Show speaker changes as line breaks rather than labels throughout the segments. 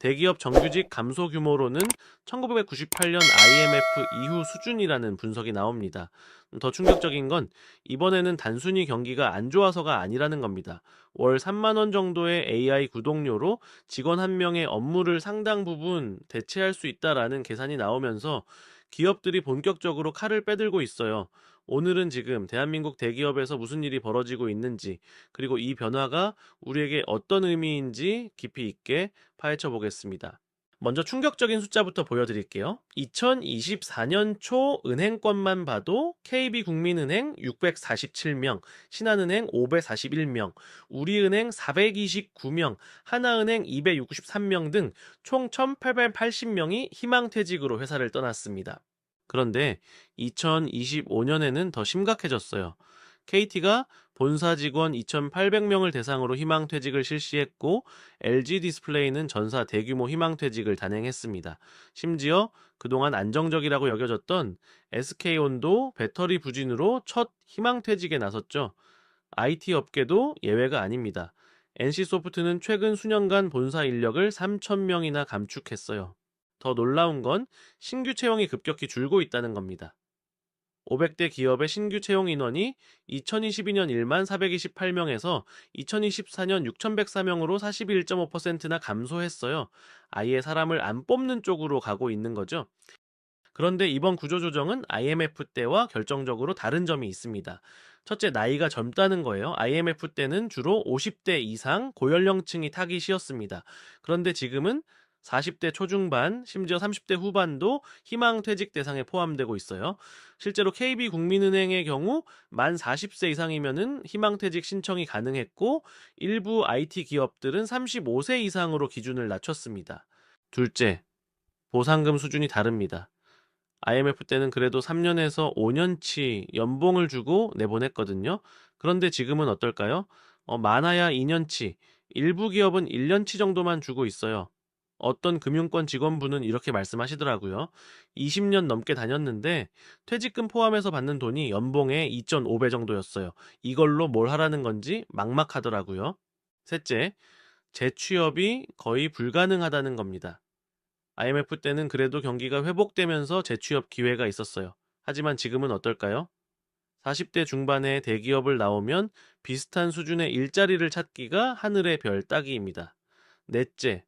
대기업 정규직 감소 규모로는 1998년 IMF 이후 수준이라는 분석이 나옵니다. 더 충격적인 건 이번에는 단순히 경기가 안 좋아서가 아니라는 겁니다. 월 3만 원 정도의 AI 구독료로 직원 한 명의 업무를 상당 부분 대체할 수 있다라는 계산이 나오면서 기업들이 본격적으로 칼을 빼들고 있어요. 오늘은 지금 대한민국 대기업에서 무슨 일이 벌어지고 있는지, 그리고 이 변화가 우리에게 어떤 의미인지 깊이 있게 파헤쳐 보겠습니다. 먼저 충격적인 숫자부터 보여드릴게요. 2024년 초 은행권만 봐도 KB국민은행 647명, 신한은행 541명, 우리은행 429명, 하나은행 263명 등 총 1880명이 희망퇴직으로 회사를 떠났습니다. 그런데 2025년에는 더 심각해졌어요. KT가 본사 직원 2,800명을 대상으로 희망퇴직을 실시했고, LG 디스플레이는 전사 대규모 희망퇴직을 단행했습니다. 심지어 그동안 안정적이라고 여겨졌던 SK온도 배터리 부진으로 첫 희망퇴직에 나섰죠. IT 업계도 예외가 아닙니다. NC소프트는 최근 수년간 본사 인력을 3,000명이나 감축했어요. 더 놀라운 건 신규 채용이 급격히 줄고 있다는 겁니다. 500대 기업의 신규 채용 인원이 2022년 1만 428명에서 2024년 6,104명으로 41.5%나 감소했어요. 아예 사람을 안 뽑는 쪽으로 가고 있는 거죠. 그런데 이번 구조조정은 IMF 때와 결정적으로 다른 점이 있습니다. 첫째, 나이가 젊다는 거예요. IMF 때는 주로 50대 이상 고연령층이 타기 쉬웠습니다. 그런데 지금은 40대 초중반, 심지어 30대 후반도 희망퇴직 대상에 포함되고 있어요. 실제로 KB국민은행의 경우 만 40세 이상이면은 희망퇴직 신청이 가능했고, 일부 IT 기업들은 35세 이상으로 기준을 낮췄습니다. 둘째, 보상금 수준이 다릅니다. IMF 때는 그래도 3년에서 5년치 연봉을 주고 내보냈거든요. 그런데 지금은 어떨까요? 많아야 2년치, 일부 기업은 1년치 정도만 주고 있어요. 어떤 금융권 직원분은 이렇게 말씀하시더라고요. 20년 넘게 다녔는데 퇴직금 포함해서 받는 돈이 연봉의 2.5배 정도였어요. 이걸로 뭘 하라는 건지 막막하더라고요. 셋째, 재취업이 거의 불가능하다는 겁니다. IMF 때는 그래도 경기가 회복되면서 재취업 기회가 있었어요. 하지만 지금은 어떨까요? 40대 중반에 대기업을 나오면 비슷한 수준의 일자리를 찾기가 하늘의 별 따기입니다. 넷째,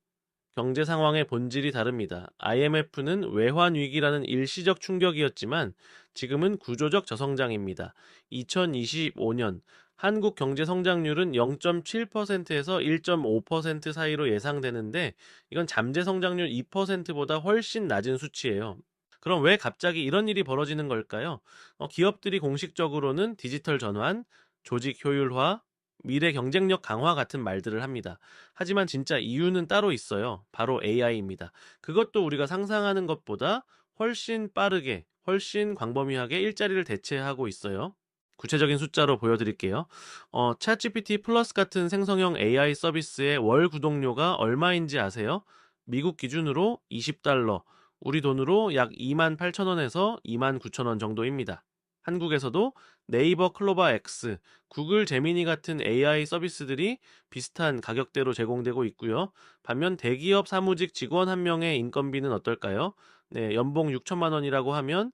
경제 상황의 본질이 다릅니다. IMF는 외환 위기라는 일시적 충격이었지만 지금은 구조적 저성장입니다. 2025년 한국 경제 성장률은 0.7%에서 1.5% 사이로 예상되는데, 이건 잠재 성장률 2%보다 훨씬 낮은 수치예요. 그럼 왜 갑자기 이런 일이 벌어지는 걸까요? 기업들이 공식적으로는 디지털 전환, 조직 효율화, 미래 경쟁력 강화 같은 말들을 합니다. 하지만 진짜 이유는 따로 있어요. 바로 AI입니다. 그것도 우리가 상상하는 것보다 훨씬 빠르게, 훨씬 광범위하게 일자리를 대체하고 있어요. 구체적인 숫자로 보여드릴게요. 챗GPT 플러스 같은 생성형 AI 서비스의 월 구독료가 얼마인지 아세요? 미국 기준으로 20달러, 우리 돈으로 약 28,000원에서 29,000원 정도입니다. 한국에서도 네이버 클로바 X, 구글 제미니 같은 AI 서비스들이 비슷한 가격대로 제공되고 있고요. 반면 대기업 사무직 직원 한 명의 인건비는 어떨까요? 네, 연봉 6천만 원이라고 하면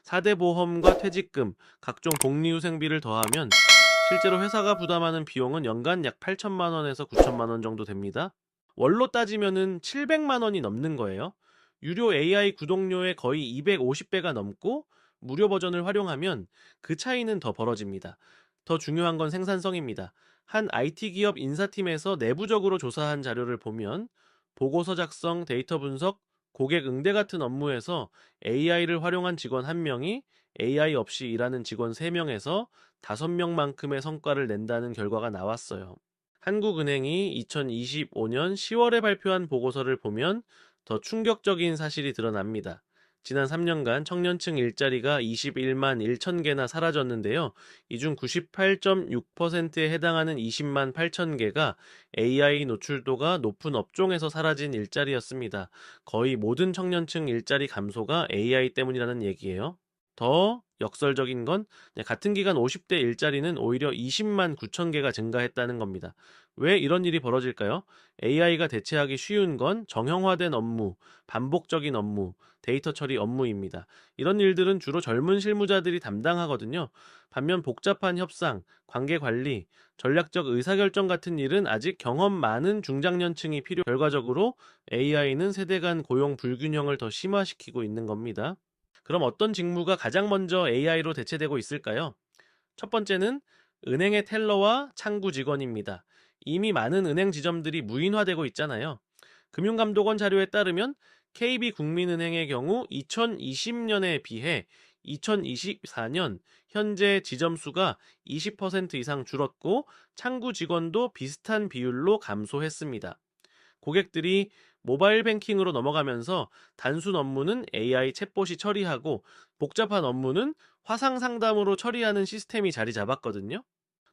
4대 보험과 퇴직금, 각종 복리후생비를 더하면 실제로 회사가 부담하는 비용은 연간 약 8천만 원에서 9천만 원 정도 됩니다. 월로 따지면은 700만 원이 넘는 거예요. 유료 AI 구독료의 거의 250배가 넘고, 무료 버전을 활용하면 그 차이는 더 벌어집니다. 더 중요한 건 생산성입니다. 한 IT 기업 인사팀에서 내부적으로 조사한 자료를 보면 보고서 작성, 데이터 분석, 고객 응대 같은 업무에서 AI를 활용한 직원 1명이 AI 없이 일하는 직원 3명에서 5명만큼의 성과를 낸다는 결과가 나왔어요. 한국은행이 2025년 10월에 발표한 보고서를 보면 더 충격적인 사실이 드러납니다. 지난 3년간 청년층 일자리가 21만 1천 개나 사라졌는데요. 이 중 98.6%에 해당하는 20만 8천 개가 AI 노출도가 높은 업종에서 사라진 일자리였습니다. 거의 모든 청년층 일자리 감소가 AI 때문이라는 얘기예요. 더 역설적인 건 같은 기간 50대 일자리는 오히려 20만 9천 개가 증가했다는 겁니다. 왜 이런 일이 벌어질까요? AI가 대체하기 쉬운 건 정형화된 업무, 반복적인 업무, 데이터 처리 업무입니다. 이런 일들은 주로 젊은 실무자들이 담당하거든요. 반면 복잡한 협상, 관계 관리, 전략적 의사결정 같은 일은 아직 경험 많은 중장년층이 필요. 결과적으로 AI는 세대 간 고용 불균형을 더 심화시키고 있는 겁니다. 그럼 어떤 직무가 가장 먼저 AI로 대체되고 있을까요? 첫 번째는 은행의 텔러와 창구 직원입니다. 이미 많은 은행 지점들이 무인화되고 있잖아요. 금융감독원 자료에 따르면 KB국민은행의 경우 2020년에 비해 2024년 현재 지점 수가 20% 이상 줄었고 창구 직원도 비슷한 비율로 감소했습니다. 고객들이 모바일 뱅킹으로 넘어가면서 단순 업무는 AI 챗봇이 처리하고 복잡한 업무는 화상 상담으로 처리하는 시스템이 자리 잡았거든요.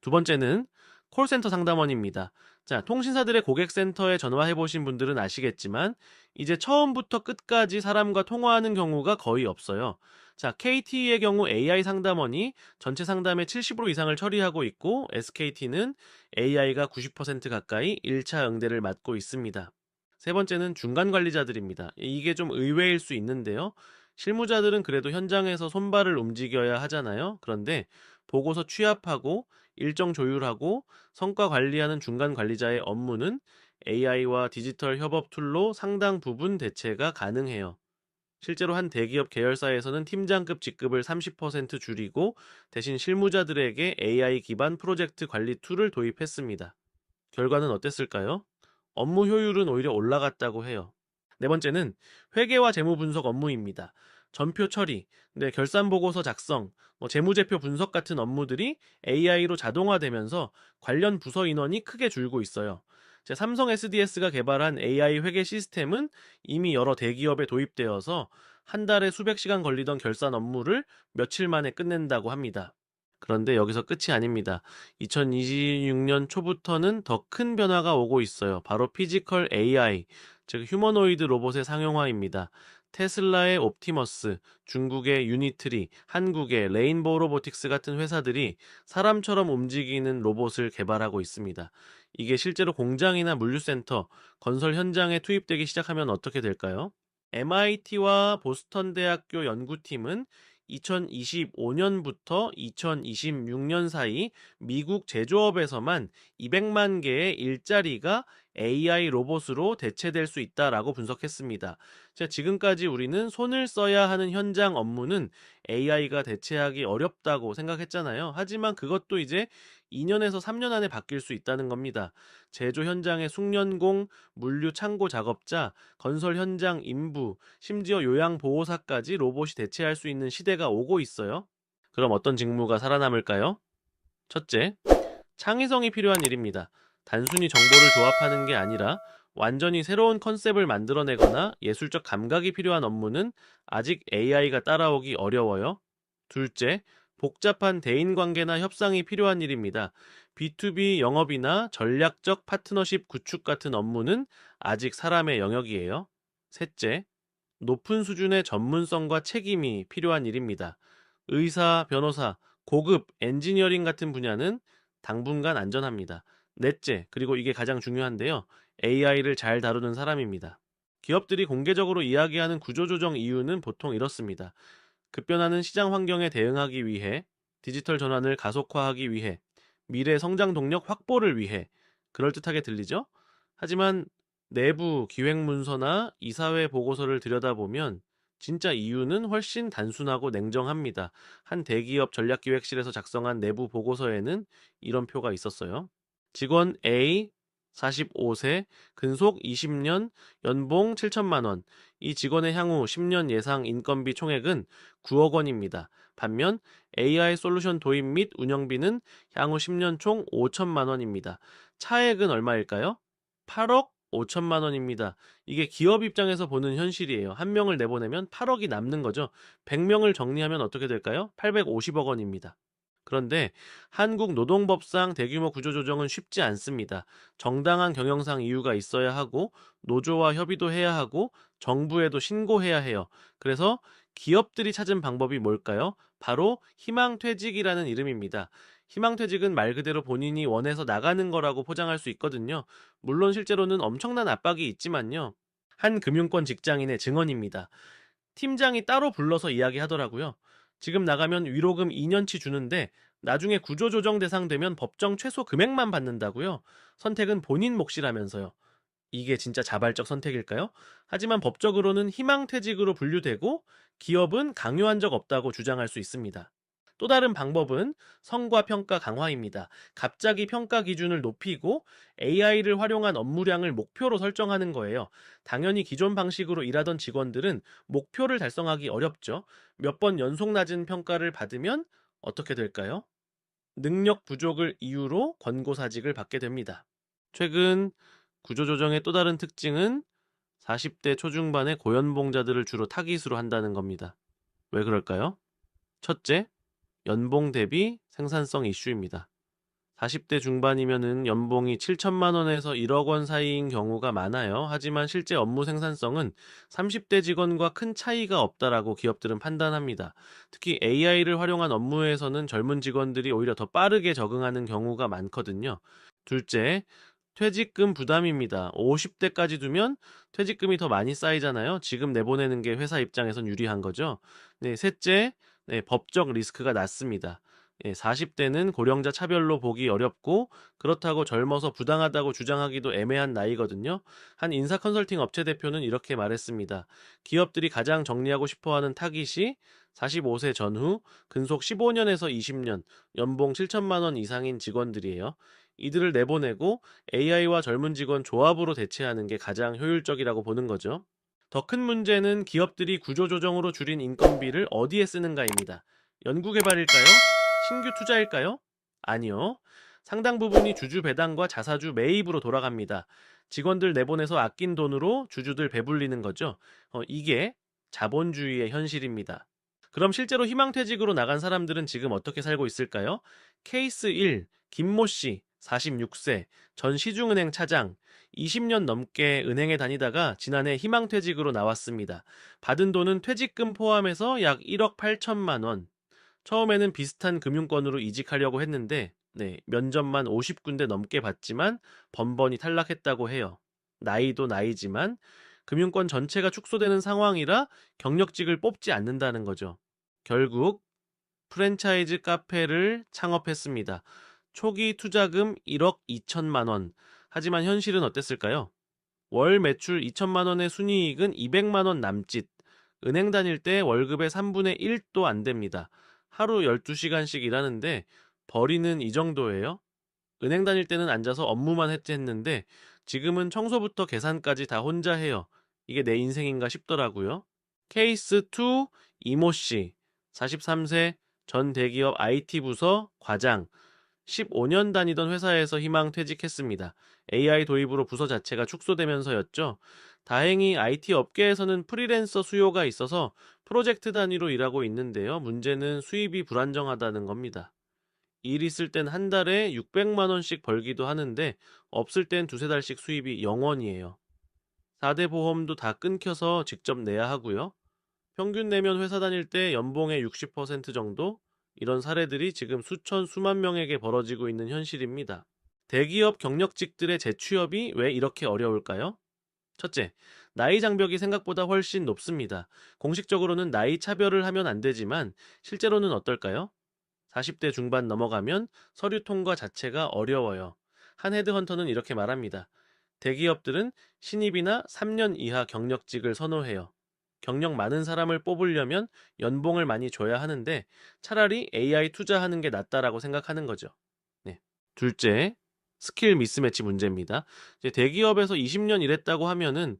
두 번째는 콜센터 상담원입니다. 자, 통신사들의 고객센터에 전화해 보신 분들은 아시겠지만 이제 처음부터 끝까지 사람과 통화하는 경우가 거의 없어요. 자, KT의 경우 AI 상담원이 전체 상담의 70% 이상을 처리하고 있고 SKT는 AI가 90% 가까이 1차 응대를 맡고 있습니다. 세 번째는 중간 관리자들입니다. 이게 좀 의외일 수 있는데요. 실무자들은 그래도 현장에서 손발을 움직여야 하잖아요. 그런데 보고서 취합하고 일정 조율하고 성과 관리하는 중간 관리자의 업무는 AI와 디지털 협업 툴로 상당 부분 대체가 가능해요. 실제로 한 대기업 계열사에서는 팀장급 직급을 30% 줄이고 대신 실무자들에게 AI 기반 프로젝트 관리 툴을 도입했습니다. 결과는 어땠을까요? 업무 효율은 오히려 올라갔다고 해요. 네 번째는 회계와 재무 분석 업무입니다. 전표 처리, 결산 보고서 작성, 재무제표 분석 같은 업무들이 AI로 자동화되면서 관련 부서 인원이 크게 줄고 있어요. 삼성 SDS가 개발한 AI 회계 시스템은 이미 여러 대기업에 도입되어서 한 달에 수백 시간 걸리던 결산 업무를 며칠 만에 끝낸다고 합니다. 그런데 여기서 끝이 아닙니다. 2026년 초부터는 더 큰 변화가 오고 있어요. 바로 피지컬 AI, 즉 휴머노이드 로봇의 상용화입니다. 테슬라의 옵티머스, 중국의 유니트리, 한국의 레인보우 로보틱스 같은 회사들이 사람처럼 움직이는 로봇을 개발하고 있습니다. 이게 실제로 공장이나 물류센터, 건설 현장에 투입되기 시작하면 어떻게 될까요? MIT와 보스턴 대학교 연구팀은 2025년부터 2026년 사이 미국 제조업에서만 200만 개의 일자리가 AI 로봇으로 대체될 수 있다라고 분석했습니다. 자, 지금까지 우리는 손을 써야 하는 현장 업무는 AI가 대체하기 어렵다고 생각했잖아요. 하지만 그것도 이제 2년에서 3년 안에 바뀔 수 있다는 겁니다. 제조 현장의 숙련공, 물류 창고 작업자, 건설 현장 인부, 심지어 요양보호사까지 로봇이 대체할 수 있는 시대가 오고 있어요. 그럼 어떤 직무가 살아남을까요? 첫째, 창의성이 필요한 일입니다. 단순히 정보를 조합하는 게 아니라 완전히 새로운 컨셉을 만들어내거나 예술적 감각이 필요한 업무는 아직 AI가 따라오기 어려워요. 둘째, 복잡한 대인관계나 협상이 필요한 일입니다. B2B 영업이나 전략적 파트너십 구축 같은 업무는 아직 사람의 영역이에요. 셋째, 높은 수준의 전문성과 책임이 필요한 일입니다. 의사, 변호사, 고급 엔지니어링 같은 분야는 당분간 안전합니다. 넷째, 그리고 이게 가장 중요한데요. AI를 잘 다루는 사람입니다. 기업들이 공개적으로 이야기하는 구조조정 이유는 보통 이렇습니다. 급변하는 시장 환경에 대응하기 위해, 디지털 전환을 가속화하기 위해, 미래 성장 동력 확보를 위해, 그럴듯하게 들리죠? 하지만 내부 기획 문서나 이사회 보고서를 들여다보면 진짜 이유는 훨씬 단순하고 냉정합니다. 한 대기업 전략기획실에서 작성한 내부 보고서에는 이런 표가 있었어요. 직원 A, 45세, 근속 20년, 연봉 7천만 원. 이 직원의 향후 10년 예상 인건비 총액은 9억 원입니다. 반면 AI 솔루션 도입 및 운영비는 향후 10년 총 5천만 원입니다. 차액은 얼마일까요? 8억 5천만 원입니다. 이게 기업 입장에서 보는 현실이에요. 한 명을 내보내면 8억이 남는 거죠. 100명을 정리하면 어떻게 될까요? 850억 원입니다. 그런데 한국 노동법상 대규모 구조조정은 쉽지 않습니다. 정당한 경영상 이유가 있어야 하고 노조와 협의도 해야 하고 정부에도 신고해야 해요. 그래서 기업들이 찾은 방법이 뭘까요? 바로 희망퇴직이라는 이름입니다. 희망퇴직은 말 그대로 본인이 원해서 나가는 거라고 포장할 수 있거든요. 물론 실제로는 엄청난 압박이 있지만요. 한 금융권 직장인의 증언입니다. 팀장이 따로 불러서 이야기하더라고요. 지금 나가면 위로금 2년치 주는데 나중에 구조조정 대상 되면 법정 최소 금액만 받는다고요. 선택은 본인 몫이라면서요. 이게 진짜 자발적 선택일까요? 하지만 법적으로는 희망퇴직으로 분류되고 기업은 강요한 적 없다고 주장할 수 있습니다. 또 다른 방법은 성과 평가 강화입니다. 갑자기 평가 기준을 높이고 AI를 활용한 업무량을 목표로 설정하는 거예요. 당연히 기존 방식으로 일하던 직원들은 목표를 달성하기 어렵죠. 몇 번 연속 낮은 평가를 받으면 어떻게 될까요? 능력 부족을 이유로 권고사직을 받게 됩니다. 최근 구조조정의 또 다른 특징은 40대 초중반의 고연봉자들을 주로 타깃으로 한다는 겁니다. 왜 그럴까요? 첫째, 연봉 대비 생산성 이슈입니다. 40대 중반이면은 연봉이 7천만 원에서 1억 원 사이인 경우가 많아요. 하지만 실제 업무 생산성은 30대 직원과 큰 차이가 없다라고 기업들은 판단합니다. 특히 AI를 활용한 업무에서는 젊은 직원들이 오히려 더 빠르게 적응하는 경우가 많거든요. 둘째, 퇴직금 부담입니다. 50대까지 두면 퇴직금이 더 많이 쌓이잖아요. 지금 내보내는 게 회사 입장에선 유리한 거죠. 네, 셋째, 네, 법적 리스크가 낮습니다. 40대는 고령자 차별로 보기 어렵고 그렇다고 젊어서 부당하다고 주장하기도 애매한 나이거든요. 한 인사 컨설팅 업체 대표는 이렇게 말했습니다. 기업들이 가장 정리하고 싶어하는 타깃이 45세 전후 근속 15년에서 20년 연봉 7천만 원 이상인 직원들이에요. 이들을 내보내고 AI와 젊은 직원 조합으로 대체하는 게 가장 효율적이라고 보는 거죠. 더 큰 문제는 기업들이 구조조정으로 줄인 인건비를 어디에 쓰는가입니다. 연구개발일까요? 신규 투자일까요? 아니요. 상당 부분이 주주 배당과 자사주 매입으로 돌아갑니다. 직원들 내보내서 아낀 돈으로 주주들 배불리는 거죠. 이게 자본주의의 현실입니다. 그럼 실제로 희망퇴직으로 나간 사람들은 지금 어떻게 살고 있을까요? 케이스 1, 김모 씨, 46세, 전 시중은행 차장, 20년 넘게 은행에 다니다가 지난해 희망퇴직으로 나왔습니다. 받은 돈은 퇴직금 포함해서 약 1억 8천만 원. 처음에는 비슷한 금융권으로 이직하려고 했는데 면접만 50군데 넘게 봤지만 번번이 탈락했다고 해요. 나이도 나이지만 금융권 전체가 축소되는 상황이라 경력직을 뽑지 않는다는 거죠. 결국 프랜차이즈 카페를 창업했습니다. 초기 투자금 1억 2천만 원. 하지만 현실은 어땠을까요? 월 매출 2천만 원의 순이익은 200만 원 남짓. 은행 다닐 때 월급의 3분의 1도 안 됩니다. 하루 12시간씩 일하는데 벌이는 이 정도예요? 은행 다닐 때는 앉아서 업무만 했는데 지금은 청소부터 계산까지 다 혼자 해요. 이게 내 인생인가 싶더라고요. 케이스 2 이모 씨, 43세 전 대기업 IT 부서 과장, 15년 다니던 회사에서 희망 퇴직했습니다. AI 도입으로 부서 자체가 축소되면서였죠. 다행히 IT 업계에서는 프리랜서 수요가 있어서 프로젝트 단위로 일하고 있는데요. 문제는 수입이 불안정하다는 겁니다. 일 있을 땐 한 달에 600만 원씩 벌기도 하는데 없을 땐 두세 달씩 수입이 0원이에요. 4대 보험도 다 끊겨서 직접 내야 하고요. 평균 내면 회사 다닐 때 연봉의 60% 정도? 이런 사례들이 지금 수천, 수만 명에게 벌어지고 있는 현실입니다. 대기업 경력직들의 재취업이 왜 이렇게 어려울까요? 첫째, 나이 장벽이 생각보다 훨씬 높습니다. 공식적으로는 나이 차별을 하면 안 되지만 실제로는 어떨까요? 40대 중반 넘어가면 서류 통과 자체가 어려워요. 한 헤드헌터는 이렇게 말합니다. 대기업들은 신입이나 3년 이하 경력직을 선호해요. 경력 많은 사람을 뽑으려면 연봉을 많이 줘야 하는데 차라리 AI 투자하는 게 낫다라고 생각하는 거죠. 네. 둘째, 스킬 미스매치 문제입니다. 이제 대기업에서 20년 일했다고 하면은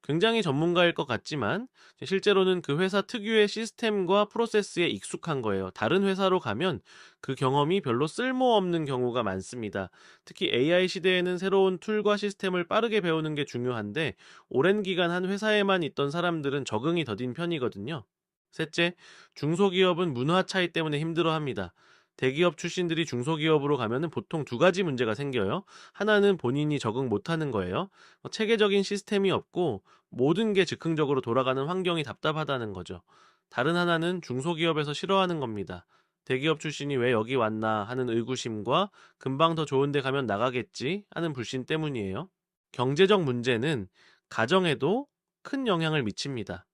굉장히 전문가일 것 같지만 실제로는 그 회사 특유의 시스템과 프로세스에 익숙한 거예요. 다른 회사로 가면 그 경험이 별로 쓸모없는 경우가 많습니다. 특히 AI 시대에는 새로운 툴과 시스템을 빠르게 배우는 게 중요한데 오랜 기간 한 회사에만 있던 사람들은 적응이 더딘 편이거든요. 셋째, 중소기업은 문화 차이 때문에 힘들어합니다. 대기업 출신들이 중소기업으로 가면은 보통 두 가지 문제가 생겨요. 하나는 본인이 적응 못하는 거예요. 체계적인 시스템이 없고 모든 게 즉흥적으로 돌아가는 환경이 답답하다는 거죠. 다른 하나는 중소기업에서 싫어하는 겁니다. 대기업 출신이 왜 여기 왔나 하는 의구심과 금방 더 좋은 데 가면 나가겠지 하는 불신 때문이에요. 경제적 문제는 가정에도 큰 영향을 미칩니다.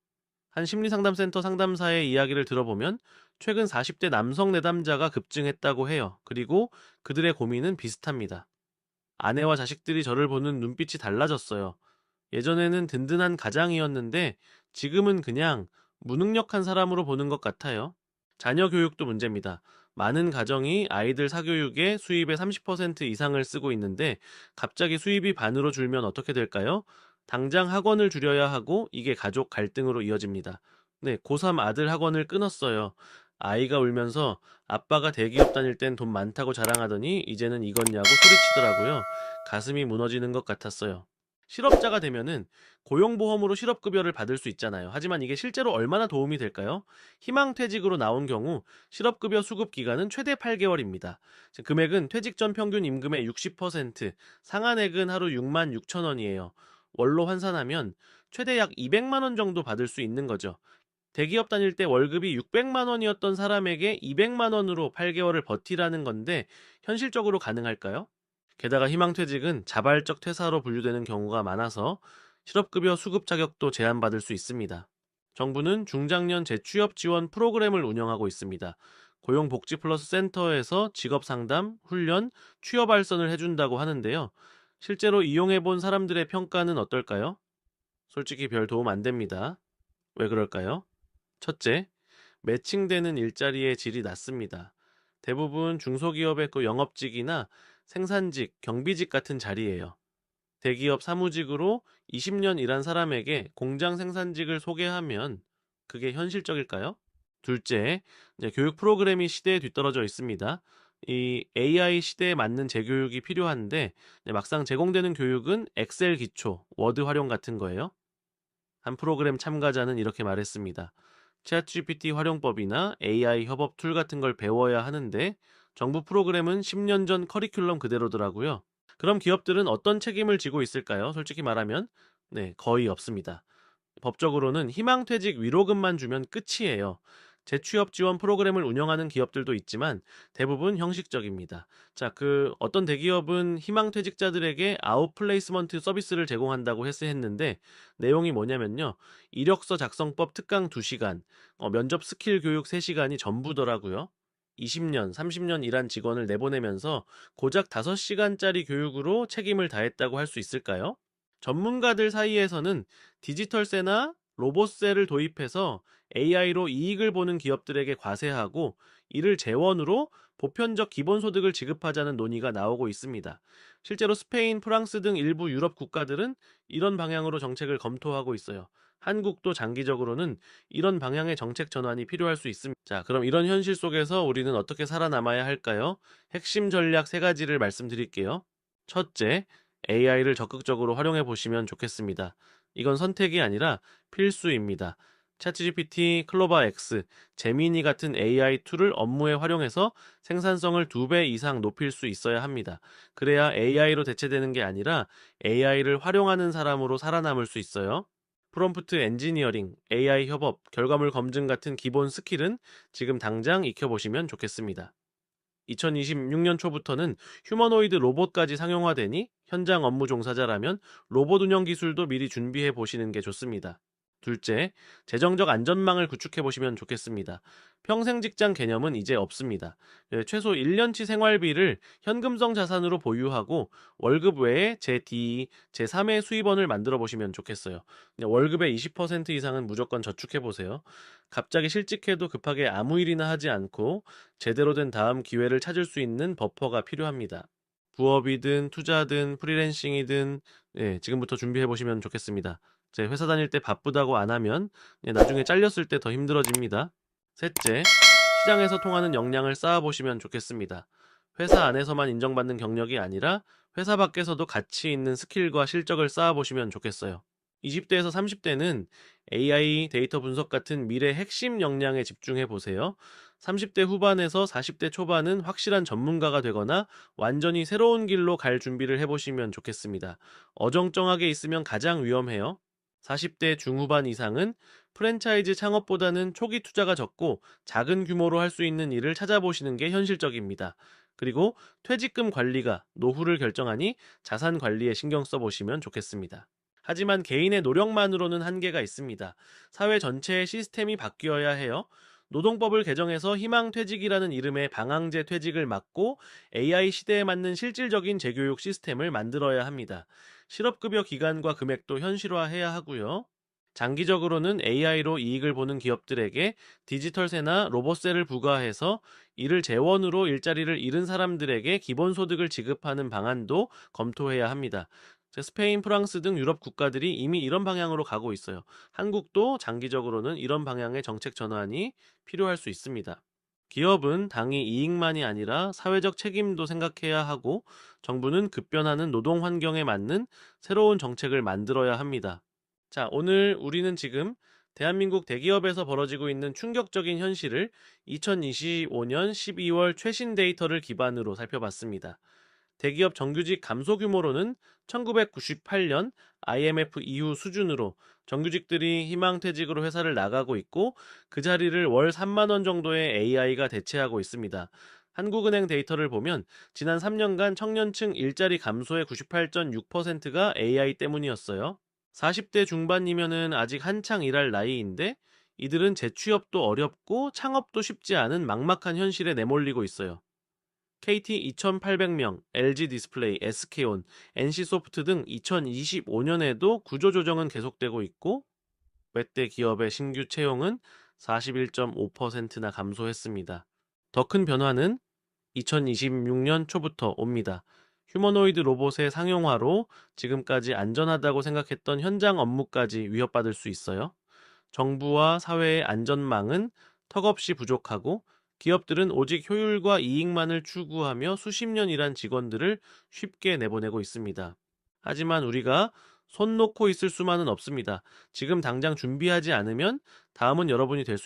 한 심리상담센터 상담사의 이야기를 들어보면 최근 40대 남성 내담자가 급증했다고 해요. 그리고 그들의 고민은 비슷합니다. 아내와 자식들이 저를 보는 눈빛이 달라졌어요. 예전에는 든든한 가장이었는데 지금은 그냥 무능력한 사람으로 보는 것 같아요. 자녀 교육도 문제입니다. 많은 가정이 아이들 사교육에 수입의 30% 이상을 쓰고 있는데 갑자기 수입이 반으로 줄면 어떻게 될까요? 당장 학원을 줄여야 하고 이게 가족 갈등으로 이어집니다. 네, 고3 아들 학원을 끊었어요. 아이가 울면서 아빠가 대기업 다닐 땐 돈 많다고 자랑하더니 이제는 이것냐고 소리치더라고요. 가슴이 무너지는 것 같았어요. 실업자가 되면은 고용보험으로 실업급여를 받을 수 있잖아요. 하지만 이게 실제로 얼마나 도움이 될까요? 희망퇴직으로 나온 경우 실업급여 수급 기간은 최대 8개월입니다. 금액은 퇴직 전 평균 임금의 60%, 상한액은 하루 6만 6천 원이에요. 월로 환산하면 최대 약 200만 원 정도 받을 수 있는 거죠. 대기업 다닐 때 월급이 600만 원이었던 사람에게 200만 원으로 8개월을 버티라는 건데 현실적으로 가능할까요? 게다가 희망퇴직은 자발적 퇴사로 분류되는 경우가 많아서 실업급여 수급 자격도 제한받을 수 있습니다. 정부는 중장년 재취업 지원 프로그램을 운영하고 있습니다. 고용복지플러스 센터에서 직업상담, 훈련, 취업 알선을 해준다고 하는데요. 실제로 이용해본 사람들의 평가는 어떨까요? 솔직히 별 도움 안 됩니다. 왜 그럴까요? 첫째, 매칭되는 일자리의 질이 낮습니다. 대부분 중소기업의 그 영업직이나 생산직, 경비직 같은 자리예요. 대기업 사무직으로 20년 일한 사람에게 공장 생산직을 소개하면 그게 현실적일까요? 둘째, 이제 교육 프로그램이 시대에 뒤떨어져 있습니다. 이 AI 시대에 맞는 재교육이 필요한데 막상 제공되는 교육은 엑셀 기초, 워드 활용 같은 거예요. 한 프로그램 참가자는 이렇게 말했습니다. 챗GPT 활용법이나 AI 협업 툴 같은 걸 배워야 하는데 정부 프로그램은 10년 전 커리큘럼 그대로더라고요. 그럼 기업들은 어떤 책임을 지고 있을까요? 솔직히 말하면 네, 거의 없습니다. 법적으로는 희망퇴직 위로금만 주면 끝이에요. 재취업 지원 프로그램을 운영하는 기업들도 있지만 대부분 형식적입니다. 자, 어떤 대기업은 희망퇴직자들에게 아웃플레이스먼트 서비스를 제공한다고 했는데 내용이 뭐냐면요. 이력서 작성법 특강 2시간, 면접 스킬 교육 3시간이 전부더라고요. 20년, 30년 일한 직원을 내보내면서 고작 5시간짜리 교육으로 책임을 다했다고 할 수 있을까요? 전문가들 사이에서는 디지털세나 로봇세를 도입해서 AI로 이익을 보는 기업들에게 과세하고 이를 재원으로 보편적 기본소득을 지급하자는 논의가 나오고 있습니다. 실제로 스페인, 프랑스 등 일부 유럽 국가들은 이런 방향으로 정책을 검토하고 있어요. 한국도 장기적으로는 이런 방향의 정책 전환이 필요할 수 있습니다. 자, 그럼 이런 현실 속에서 우리는 어떻게 살아남아야 할까요? 핵심 전략 3가지를 말씀드릴게요. 첫째, AI를 적극적으로 활용해 보시면 좋겠습니다. 이건 선택이 아니라 필수입니다. 챗GPT, 클로바X, 제미니 같은 AI 툴을 업무에 활용해서 생산성을 2배 이상 높일 수 있어야 합니다. 그래야 AI로 대체되는 게 아니라 AI를 활용하는 사람으로 살아남을 수 있어요. 프롬프트 엔지니어링, AI 협업, 결과물 검증 같은 기본 스킬은 지금 당장 익혀보시면 좋겠습니다. 2026년 초부터는 휴머노이드 로봇까지 상용화되니 현장 업무 종사자라면 로봇 운영 기술도 미리 준비해 보시는 게 좋습니다. 둘째, 재정적 안전망을 구축해 보시면 좋겠습니다. 평생 직장 개념은 이제 없습니다. 최소 1년치 생활비를 현금성 자산으로 보유하고 월급 외에 제2, 제3의 수입원을 만들어 보시면 좋겠어요. 월급의 20% 이상은 무조건 저축해 보세요. 갑자기 실직해도 급하게 아무 일이나 하지 않고 제대로 된 다음 기회를 찾을 수 있는 버퍼가 필요합니다. 부업이든 투자든 프리랜싱이든 지금부터 준비해 보시면 좋겠습니다. 제 회사 다닐 때 바쁘다고 안 하면 나중에 잘렸을 때 더 힘들어집니다. 셋째, 시장에서 통하는 역량을 쌓아보시면 좋겠습니다. 회사 안에서만 인정받는 경력이 아니라 회사 밖에서도 가치 있는 스킬과 실적을 쌓아보시면 좋겠어요. 20대에서 30대는 AI, 데이터 분석 같은 미래 핵심 역량에 집중해 보세요. 30대 후반에서 40대 초반은 확실한 전문가가 되거나 완전히 새로운 길로 갈 준비를 해보시면 좋겠습니다. 어정쩡하게 있으면 가장 위험해요. 40대 중후반 이상은 프랜차이즈 창업보다는 초기 투자가 적고 작은 규모로 할 수 있는 일을 찾아보시는 게 현실적입니다. 그리고 퇴직금 관리가 노후를 결정하니 자산 관리에 신경 써보시면 좋겠습니다. 하지만 개인의 노력만으로는 한계가 있습니다. 사회 전체의 시스템이 바뀌어야 해요. 노동법을 개정해서 희망퇴직이라는 이름의 방황제 퇴직을 막고 AI 시대에 맞는 실질적인 재교육 시스템을 만들어야 합니다. 실업급여 기간과 금액도 현실화해야 하고요. 장기적으로는 AI로 이익을 보는 기업들에게 디지털세나 로봇세를 부과해서 이를 재원으로 일자리를 잃은 사람들에게 기본소득을 지급하는 방안도 검토해야 합니다. 스페인, 프랑스 등 유럽 국가들이 이미 이런 방향으로 가고 있어요. 한국도 장기적으로는 이런 방향의 정책 전환이 필요할 수 있습니다. 기업은 당히 이익만이 아니라 사회적 책임도 생각해야 하고 정부는 급변하는 노동 환경에 맞는 새로운 정책을 만들어야 합니다. 자, 오늘 우리는 지금 대한민국 대기업에서 벌어지고 있는 충격적인 현실을 2025년 12월 최신 데이터를 기반으로 살펴봤습니다. 대기업 정규직 감소 규모로는 1998년 IMF 이후 수준으로 정규직들이 희망퇴직으로 회사를 나가고 있고 그 자리를 월 3만 원 정도의 AI가 대체하고 있습니다. 한국은행 데이터를 보면 지난 3년간 청년층 일자리 감소의 98.6%가 AI 때문이었어요. 40대 중반이면은 아직 한창 일할 나이인데 이들은 재취업도 어렵고 창업도 쉽지 않은 막막한 현실에 내몰리고 있어요. KT 2,800명, LG 디스플레이, SK온, NC소프트 등 2025년에도 구조조정은 계속되고 있고 외대 기업의 신규 채용은 41.5%나 감소했습니다. 더 큰 변화는 2026년 초부터 옵니다. 휴머노이드 로봇의 상용화로 지금까지 안전하다고 생각했던 현장 업무까지 위협받을 수 있어요. 정부와 사회의 안전망은 턱없이 부족하고 기업들은 오직 효율과 이익만을 추구하며 수십 년 일한 직원들을 쉽게 내보내고 있습니다. 하지만 우리가 손 놓고 있을 수만은 없습니다. 지금 당장 준비하지 않으면 다음은 여러분이 될 수